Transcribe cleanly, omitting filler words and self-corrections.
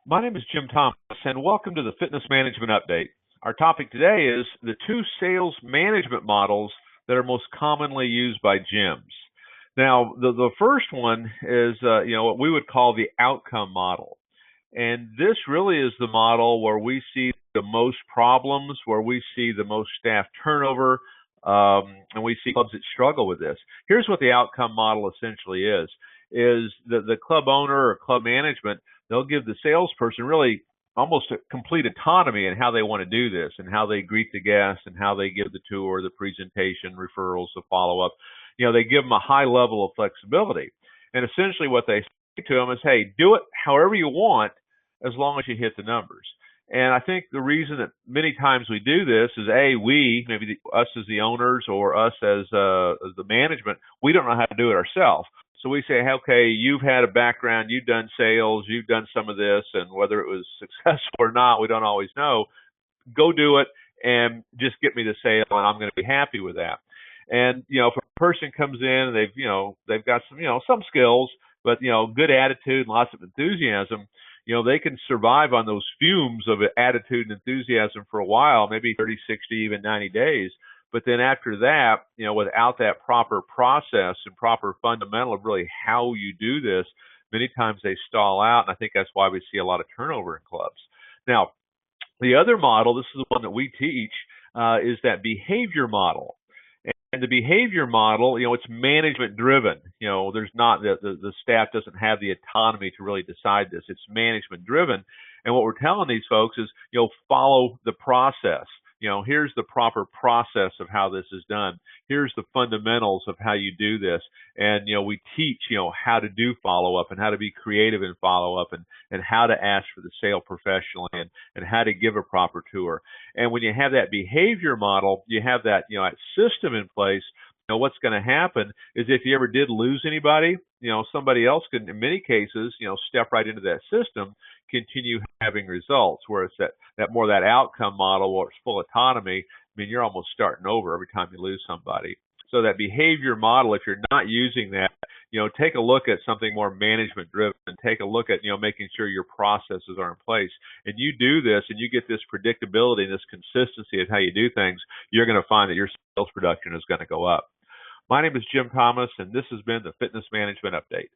My name is Jim Thomas, and welcome to the Fitness Management Update. Our topic today is the two sales management models that are most commonly used by gyms. Now, the first one is, what we would call the outcome model. And this really is the model where we see the most problems, where we see the most staff turnover, and we see clubs that struggle with this. Here's what the outcome model essentially is the club owner or club management, they'll give the salesperson really almost a complete autonomy in how they want to do this and how they greet the guests and how they give the tour, the presentation, referrals, the follow-up. They give them a high level of flexibility. And essentially what they say to them is, hey, do it however you want as long as you hit the numbers. And I think the reason that many times we do this is, maybe us as the owners or us as the management, we don't know how to do it ourselves. So we say, okay, you've had a background, you've done sales, you've done some of this, and whether it was successful or not, we don't always know. Go do it and just get me the sale, and I'm going to be happy with that. And if a person comes in and they've got some skills, but good attitude and lots of enthusiasm, they can survive on those fumes of attitude and enthusiasm for a while, maybe 30, 60, even 90 days. But then after that, without that proper process and proper fundamental of really how you do this, many times they stall out. And I think that's why we see a lot of turnover in clubs. Now, the other model, this is the one that we teach, is that behavior model. And the behavior model, it's management driven. There's not the staff doesn't have the autonomy to really decide this. It's management driven. And what we're telling these folks is, follow the process. Here's the proper process of how this is done. Here's the fundamentals of how you do this. And, we teach, how to do follow-up and how to be creative in follow-up and how to ask for the sale professionally and how to give a proper tour. And when you have that behavior model, you have that, that system in place. What's going to happen is if you ever did lose anybody, somebody else could, in many cases, step right into that system, continue having results. Whereas that outcome model where it's full autonomy, you're almost starting over every time you lose somebody. So that behavior model, if you're not using that, take a look at something more management driven and take a look at, making sure your processes are in place. And you do this and you get this predictability and this consistency of how you do things, you're going to find that your sales production is going to go up. My name is Jim Thomas, and this has been the Fitness Management Update.